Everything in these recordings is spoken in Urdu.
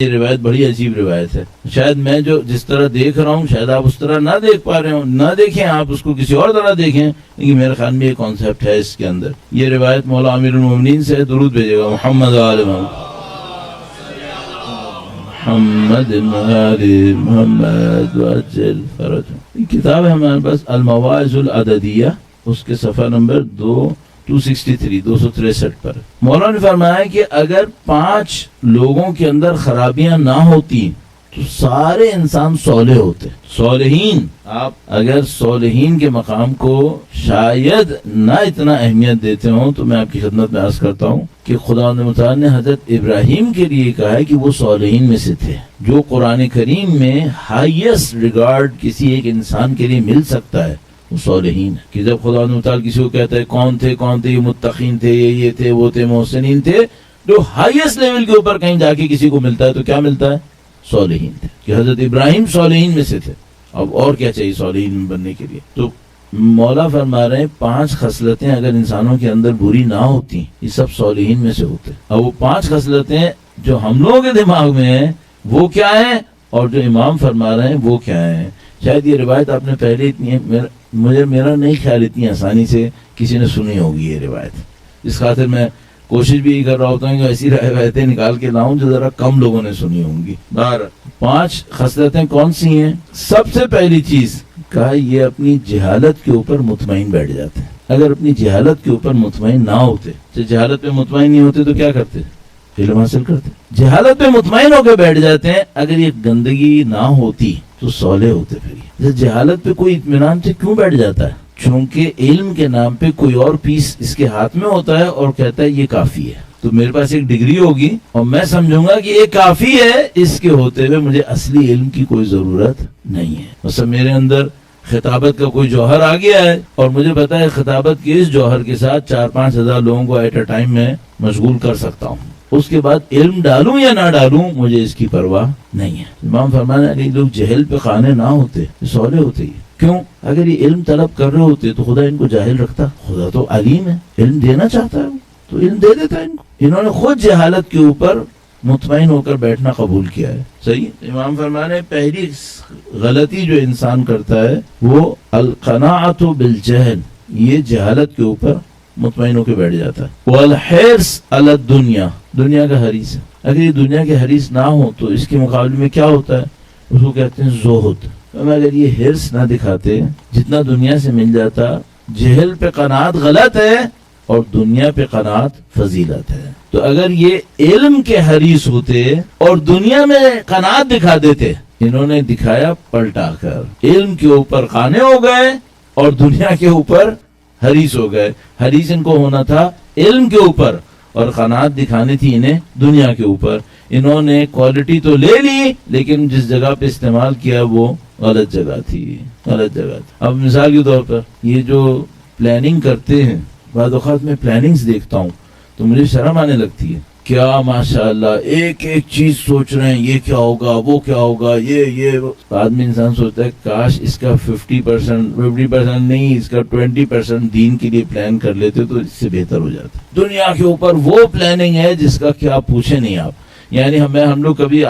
یہ روایت بڑی عجیب روایت ہے. شاید میں جو جس طرح دیکھ رہا ہوں شاید آپ اس طرح نہ دیکھ پا رہے ہوں، نہ دیکھیں آپ اس کو کسی اور طرح دیکھیں، لیکن میرے خیال میں یہ کانسیپٹ ہے اس کے اندر. یہ روایت مولا امیر المومنین سے. درود بھیجے گا محمد آل محمد آل محمد وعجل فرج. کتاب ہے ہمارے پاس المواعظ العددیہ، اس کے صفحہ نمبر 263 پر. مولانا نے فرمایا کہ اگر 5 لوگوں کے اندر خرابیاں نہ ہوتی تو سارے انسان صالح ہوتے. صالحین، آپ اگر صالحین کے مقام کو شاید نہ اتنا اہمیت دیتے ہوں تو میں آپ کی خدمت میں عرض کرتا ہوں کہ خدا متعال نے حضرت ابراہیم کے لیے کہا ہے کہ وہ صالحین میں سے تھے. جو قرآن کریم میں ہائیسٹ ریگارڈ کسی ایک انسان کے لیے مل سکتا ہے وہ صالحین ہے. کہ جب خدا متعال کسی کو کہتا ہے کون تھے یہ متقین تھے، یہ تھے، وہ تھے، محسنین تھے، جو ہائیسٹ لیول کے اوپر کہیں جا کے کسی کو ملتا ہے تو کیا ملتا ہے؟ صالحین تھے. کہ حضرت ابراہیم صالحین میں سے تھے. اب اور کیا چاہیے صالحین میں بننے کے لیے؟ تو مولا فرما رہے ہیں 5 خصلتیں اگر انسانوں کے اندر بری نہ ہوتی یہ سب صالحین میں سے ہوتے. اب وہ 5 خصلتیں جو ہم لوگوں کے دماغ میں ہیں وہ کیا ہیں اور جو امام فرما رہے ہیں وہ کیا ہیں؟ شاید یہ روایت آپ نے پہلے اتنی میرا نہیں خیال اتنی آسانی سے کسی نے سنی ہوگی یہ روایت. اس خاطر میں کوشش بھی کر رہا ہوتا ہوں کہ ایسی روایتیں نکال کے لاؤں جو ذرا کم لوگوں نے سنی ہوں گی. 5 خصلتیں کون سی ہیں؟ سب سے پہلی چیز کہا یہ اپنی جہالت کے اوپر مطمئن بیٹھ جاتے ہیں. اگر اپنی جہالت کے اوپر مطمئن نہ ہوتے، جہالت پہ مطمئن نہیں ہوتے تو کیا کرتے؟ علم حاصل کرتے. جہالت پہ مطمئن ہو کے بیٹھ جاتے ہیں. اگر یہ گندگی نہ ہوتی تو صالح ہوتے. پھر جہالت پہ کوئی اطمینان سے کیوں بیٹھ جاتا ہے؟ چونکہ علم کے نام پہ کوئی اور پیس اس کے ہاتھ میں ہوتا ہے اور کہتا ہے یہ کافی ہے. تو میرے پاس ایک ڈگری ہوگی اور میں سمجھوں گا کہ یہ کافی ہے، اس کے ہوتے ہوئے مجھے اصلی علم کی کوئی ضرورت نہیں ہے. مثلا میرے اندر خطابت کا کوئی جوہر آ گیا ہے اور مجھے پتا ہے خطابت کے اس جوہر کے ساتھ 4-5 ہزار لوگوں کو ایٹ اے ٹائم میں مشغول کر سکتا ہوں. اس کے بعد علم ڈالوں یا نہ ڈالوں مجھے اس کی پرواہ نہیں ہے. امام فرمانا کہ لوگ جہل پہ قانے نہ ہوتے صالح ہوتے ہی. کیوں؟ اگر یہ علم طلب کر رہے ہوتے تو خدا ان کو جاہل رکھتا. خدا تو علیم ہے، علم دینا چاہتا ہے تو علم دے دیتا ہے ان کو. انہوں نے خود جہالت کے اوپر مطمئن ہو کر بیٹھنا قبول کیا ہے. صحیح. امام فرمانے پہلی غلطی جو انسان کرتا ہے وہ القناعت بالجہل، یہ جہالت کے اوپر مطمئن ہو کے بیٹھ جاتا ہے. والحرص علی الدنیا، دنیا کا حریص ہے. اگر یہ دنیا کے حریص نہ ہو تو اس کے مقابلے میں کیا ہوتا ہے؟ اس کو کہتے ہیں زہد. اگر یہ حرص نہ دکھاتے جتنا دنیا سے مل جاتا. جہل پہ قناعت غلط ہے اور دنیا پہ قناعت فضیلت ہے. تو اگر یہ علم کے حریص ہوتے اور دنیا میں قناعت دکھا دیتے، انہوں نے دکھایا پلٹا کر. علم کے اوپر قانے ہو گئے اور دنیا کے اوپر حریص ہو گئے. حریص ان کو ہونا تھا علم کے اوپر اور قناعت دکھانی تھی انہیں دنیا کے اوپر. انہوں نے کوالٹی تو لے لی لیکن جس جگہ پہ استعمال کیا وہ غلط جگہ تھی، غلط جگہ تھی. اب مثال کے طور پر یہ جو پلاننگ کرتے ہیں، بعض اوقات میں پلاننگز دیکھتا ہوں تو مجھے شرم آنے لگتی ہے. کیا ماشاءاللہ ایک ایک چیز سوچ رہے ہیں، یہ کیا ہوگا، وہ کیا ہوگا، یہ آدمی انسان سوچتا ہے کاش اس کا 50% نہیں، اس کا 20% دین کے لیے پلان کر لیتے تو اس سے بہتر ہو جاتا. دنیا کے اوپر وہ پلاننگ ہے جس کا کیا پوچھے نہیں آپ. یعنی ہم لوگ کبھی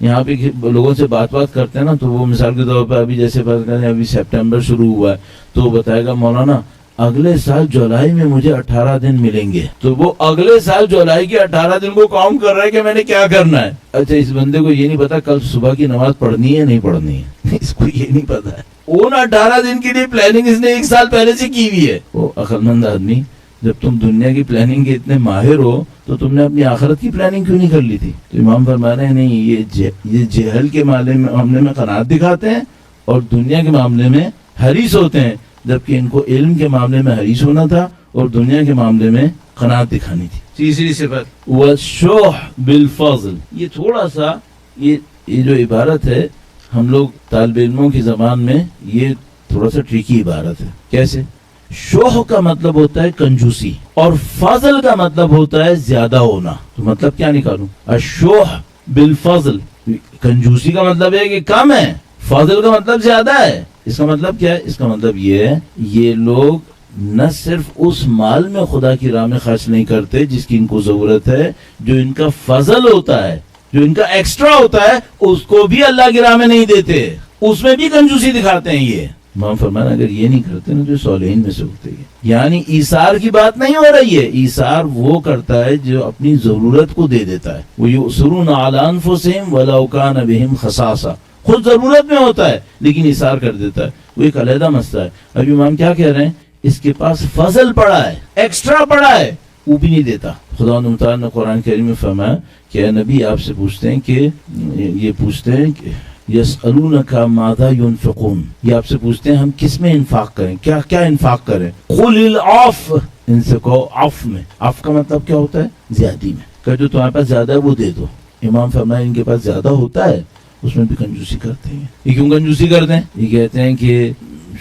یہاں پہ لوگوں سے بات کرتے ہیں نا تو وہ مثال کے طور پر ابھی جیسے بات کرتے ہیں ابھی سپٹمبر شروع ہوا ہے تو بتائے گا مولانا اگلے سال جولائی میں مجھے 18 دن ملیں گے. تو وہ اگلے سال جولائی کے 18 دن کو کاؤنٹ کر رہا ہے کہ میں نے کیا کرنا ہے. اچھا اس بندے کو یہ نہیں پتا کل صبح کی نماز پڑھنی ہے نہیں پڑھنی ہے، اس کو یہ نہیں پتا ہے. ان 18 دن کے لیے پلاننگ اس نے 1 سال پہلے سے کی ہوئی ہے. وہ عقل مند آدمی، جب تم دنیا کی پلاننگ کے اتنے ماہر ہو تو تم نے اپنی آخرت کی پلاننگ کیوں نہیں کر لی تھی؟ تو امام فرما رہے ہیں نہیں، یہ جہل کے معاملے میں قناعت دکھاتے ہیں اور دنیا کے معاملے میں حریص ہوتے ہیں، جبکہ ان کو علم کے معاملے میں حریص ہونا تھا اور دنیا کے معاملے میں قناعت دکھانی تھی. تیسری صفت والشح بالفضل. یہ تھوڑا سا یہ جو عبارت ہے ہم لوگ طالب علموں کی زبان میں یہ تھوڑا سا ٹریکی عبارت ہے. کیسے؟ شوہ کا مطلب ہوتا ہے کنجوسی اور فضل کا مطلب ہوتا ہے زیادہ ہونا. تو مطلب کیا نکالوں؟ الشوہ بالفضل. کنجوسی کا مطلب ہے کہ کم ہے، فضل کا مطلب زیادہ ہے. اس کا مطلب کیا ہے؟ اس کا مطلب یہ ہے یہ لوگ نہ صرف اس مال میں خدا کی راہ میں خرچ نہیں کرتے جس کی ان کو ضرورت ہے جو ان کا فضل ہوتا ہے، جو ان کا ایکسٹرا ہوتا ہے اس کو بھی اللہ کی راہ میں نہیں دیتے، اس میں بھی کنجوسی دکھاتے ہیں. یہ امام فرمانا اگر یہ نہیں کرتے نا جو صالحین میں سے ہوتے ہیں. یعنی ایثار کی بات نہیں ہو رہی ہے، ایثار وہ کرتا ہے جو اپنی ضرورت کو دے دیتا ہے. وَيُؤْثِرُونَ عَلَىٰ أَنفُسِهِمْ وَلَوْ كَانَ بِهِمْ خَصَاصَةٌ، خود ضرورت میں ہوتا ہے لیکن ایثار کر دیتا ہے. وہ ایک علیحدہ مسئلہ ہے. اب امام کیا کہہ رہے ہیں، اس کے پاس فضل پڑا ہے، ایکسٹرا پڑا ہے، وہ بھی نہیں دیتا. خدا تعالیٰ نے قرآن کریم میں فرمایا کہ اے نبی آپ سے پوچھتے ہیں کہ یہ پوچھتے ہیں کہ یسألونک ماذا ينفقون، یہ آپ سے پوچھتے ہیں ہم کس میں انفاق کریں، کیا کیا انفاق کریں. قل العفو، ان سے کہو عفو میں. عفو کا مطلب کیا ہوتا ہے، زیادتی میں. کہ جو تمہارے پاس زیادہ ہے وہ دے دو. امام فرمائے ان کے پاس زیادہ ہوتا ہے اس میں بھی کنجوسی کرتے ہیں. یہ کیوں کنجوسی کرتے ہیں، یہ کہتے ہیں کہ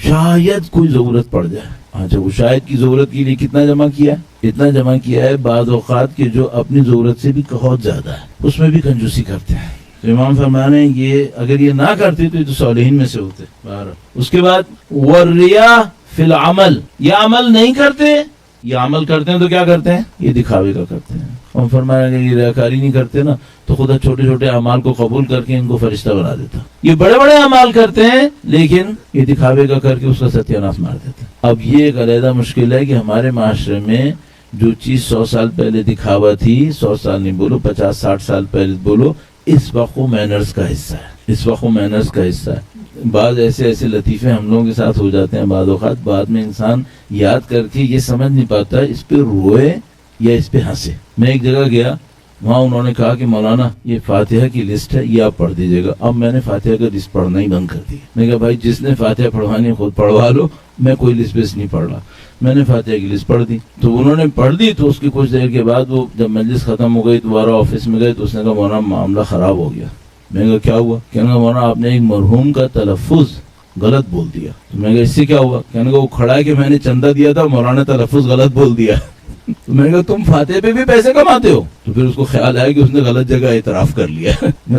شاید کوئی ضرورت پڑ جائے. اچھا وہ شاید کی ضرورت کے لیے کتنا جمع کیا ہے، اتنا جمع کیا ہے بعض اوقات کے جو اپنی ضرورت سے بھی بہت زیادہ ہے، اس میں بھی کنجوسی کرتے ہیں. تو امام فرمانے یہ اگر یہ نہ کرتے تو یہ تو صالحین میں سے ہوتے. اس کے بعد والریا فی العمل، یہ عمل نہیں کرتے، یہ عمل کرتے ہیں تو کیا کرتے ہیں، یہ دکھاوے کا کرتے ہیں. ہم فرمایا کہ یہ ریاکاری نہیں کرتے نا تو خدا چھوٹے چھوٹے اعمال کو قبول کر کے ان کو فرشتہ بنا دیتا. یہ بڑے بڑے اعمال کرتے ہیں لیکن یہ دکھاوے کا کر کے اس کا ستیہ ناش مار دیتے. اب یہ ایک علیحدہ مشکل ہے کہ ہمارے معاشرے میں جو چیز 100 سال پہلے دکھاوا تھی، 100 سال نہیں بولو 50-60 سال پہلے بولو، اس وقت وہ مینرز کا حصہ ہے، اس وقت وہ مینرز کا حصہ ہے. بعض ایسے لطیفے ہم لوگوں کے ساتھ ہو جاتے ہیں بعض اوقات، بعد میں انسان یاد کر کے یہ سمجھ نہیں پاتا اس پہ روئے یا اس پہ ہنسے. میں ایک جگہ گیا، وہاں انہوں نے کہا کہ مولانا یہ فاتحہ کی لسٹ ہے، یہ آپ پڑھ دیجیے گا. اب میں نے فاتحہ کا لسٹ پڑھنا ہی بند کر دی. میں کہا بھائی جس نے فاتحہ پڑھوانی خود پڑھوا لو، میں کوئی لسٹ بیس نہیں پڑھ رہا. میں نے فاتحہ کی لسٹ پڑھ دی تو انہوں نے پڑھ دی. تو اس کی کچھ دیر کے بعد وہ جب مجلس ختم ہو گئی دوبارہ آفس میں گئے تو اس نے کہا مولانا معاملہ خراب ہو گیا. میں نے کہا کیا ہوا؟ کہنے لگا مولانا آپ نے ایک مرحوم کا تلفظ غلط بول دیا. تو میں نے کہا اس سے کیا ہوا؟ کہنے لگا وہ کھڑا ہے کہ میں نے چندہ دیا تھا، مولانا تلفظ غلط بول دیا. تو میں نے کہا تم فاتحہ پہ بھی پیسے کماتے ہو؟ تو پھر اس کو خیال آیا کہ اس نے غلط جگہ اعتراف کر لیا.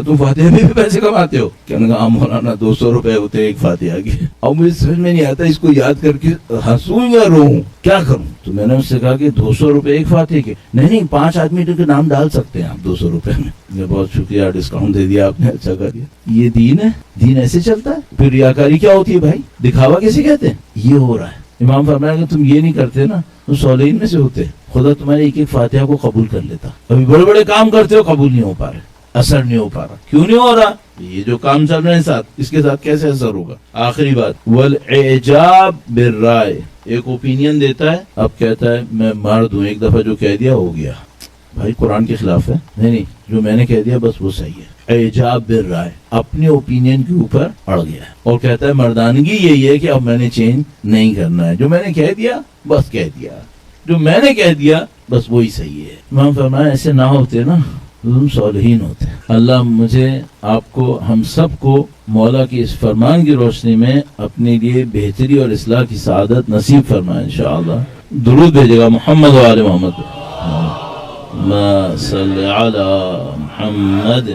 تم فاتحہ پہ بھی پیسے کماتے ہو؟ کہنے لگا مولانا 200 روپے ہوتے ایک فاتحہ کے. اب مجھے سمجھ میں نہیں آتا اس کو یاد کر کے ہنسوں یا روؤں، کیا کروں. تو میں نے اس سے کہا کہ 200 روپے ایک فاتحہ کے. نہیں 5 آدمی کے نام ڈال سکتے ہیں آپ 200 روپے میں. بہت شکریہ، ڈسکاؤنٹ دے دیا آپ نے، اچھا کر دیا. یہ دین ہے، دین ایسے چلتا ہے. پھر ریاکاری کیا ہوتی ہے بھائی، دکھاوا کیسے کہتے ہیں. یہ ہو رہا ہے. امام فرمایا کہ تم یہ نہیں کرتے نا تو صالحین میں سے ہوتے، خدا تمہارے ایک ایک فاتحہ کو قبول کر لیتا. ابھی بڑے بڑے کام کرتے ہو، قبول نہیں ہو پا رہے، اثر نہیں ہو پا رہا. کیوں نہیں ہو رہا؟ یہ جو کام چل رہے ہیں ساتھ، اس کے ساتھ کیسے اثر ہوگا. آخری بات والاعجاب بالرائے، ایک اوپینین دیتا ہے، اب کہتا ہے میں مرد ہوں، ایک دفعہ جو کہہ دیا ہو گیا. بھائی قرآن کے خلاف ہے. نہیں جو میں نے کہہ دیا بس وہ صحیح ہے. اعجاب بالرائے، اپنے اوپینین کے اوپر اڑ گیا ہے اور کہتا ہے مردانگی یہی ہے کہ اب میں نے چینج نہیں کرنا ہے، جو میں نے کہہ دیا بس کہہ دیا، جو میں نے کہہ دیا بس وہی صحیح ہے. امام فرمایا ایسے نہ ہوتے نا تم صالحین ہوتے. اللہ مجھے، آپ کو، ہم سب کو مولا کی اس فرمان کی روشنی میں اپنے لیے بہتری اور اصلاح کی سعادت نصیب فرمائے انشاءاللہ. درود بھیجے گا محمد و آل محمد. ما صلی علی محمد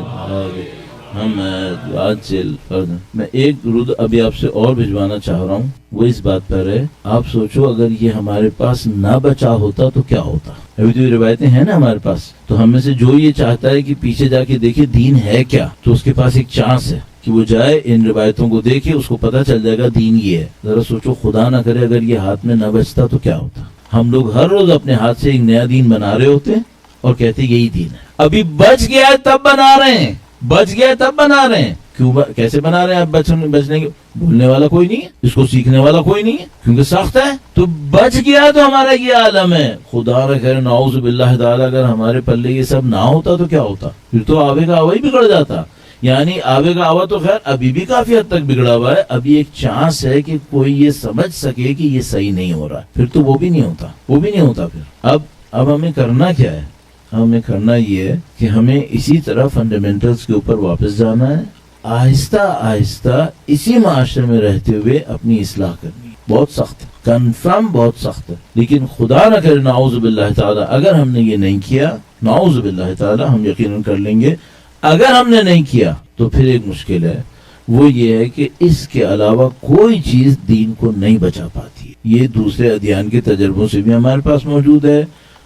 محمد واجل فرد. میں ایک درود ابھی آپ سے اور بھجوانا چاہ رہا ہوں، وہ اس بات پر ہے، آپ سوچو اگر یہ ہمارے پاس نہ بچا ہوتا تو کیا ہوتا. ابھی تو یہ روایتیں ہیں نا ہمارے پاس، تو ہم میں سے جو یہ چاہتا ہے کہ پیچھے جا کے دیکھے دین ہے کیا، تو اس کے پاس ایک چانس ہے کہ وہ جائے ان روایتوں کو دیکھے، اس کو پتہ چل جائے گا دین یہ ہے. ذرا سوچو خدا نہ کرے اگر یہ ہاتھ میں نہ بچتا تو کیا ہوتا. ہم لوگ ہر روز اپنے ہاتھ سے ایک نیا دین بنا رہے ہوتے ہیں اور کہتے یہی دین ہے. ابھی بچ گیا ہے تب بنا رہے ہیں، بچ گیا ہے تب بنا رہے ہیں. کیوں کیسے بنا رہے ہیں آپ؟ بچنے کے بولنے والا کوئی نہیں ہے، اس کو سیکھنے والا کوئی نہیں ہے کیونکہ سخت ہے. تو بچ گیا تو ہمارا یہ عالم ہے. خدا نہ خیر نعوذ باللہ تعالی اگر ہمارے پلے یہ سب نہ ہوتا تو کیا ہوتا؟ پھر تو آوے کا آوا ہی بگڑ جاتا. یعنی آوے کا آوا تو خیر ابھی بھی کافی حد تک بگڑا ہوا ہے. ابھی ایک چانس ہے کہ کوئی یہ سمجھ سکے کہ یہ صحیح نہیں ہو رہا، پھر تو وہ بھی نہیں ہوتا، وہ بھی نہیں ہوتا. پھر اب ہمیں کرنا کیا ہے؟ ہمیں کرنا یہ ہے کہ ہمیں اسی طرح فنڈامنٹلز کے اوپر واپس جانا ہے، آہستہ آہستہ اسی معاشرے میں رہتے ہوئے اپنی اصلاح کرنی. بہت سخت ہے، کنفرم بہت سخت ہے، لیکن خدا نہ کرے نعوذ باللہ تعالی اگر ہم نے یہ نہیں کیا، نعوذ باللہ تعالی ہم یقیناً کر لیں گے، اگر ہم نے نہیں کیا تو پھر ایک مشکل ہے، وہ یہ ہے کہ اس کے علاوہ کوئی چیز دین کو نہیں بچا پاتی. یہ دوسرے ادیان کے تجربوں سے بھی ہمارے پاس موجود ہے،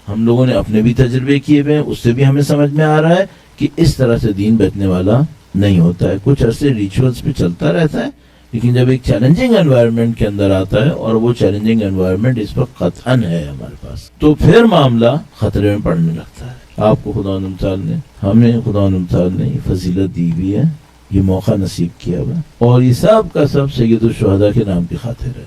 ہم لوگوں نے اپنے بھی تجربے کیے ہوئے ہیں، اس سے بھی ہمیں سمجھ میں آ رہا ہے کہ اس طرح سے دین بچنے والا نہیں ہوتا ہے. کچھ عرصے ریچولز پہ چلتا رہتا ہے، لیکن جب ایک چیلنجنگ انوائرمنٹ کے اندر آتا ہے اور وہ چیلنجنگ انوائرمنٹ اس پر قطعاً ہے ہمارے پاس، تو پھر معاملہ خطرے میں پڑنے لگتا ہے. آپ کو خدا نے یہ فضیلت دی ہوئی ہے، یہ موقع نصیب کیا ہوا، اور یہ سب کا سب سید الشہداء کے نام کی خاطر ہے.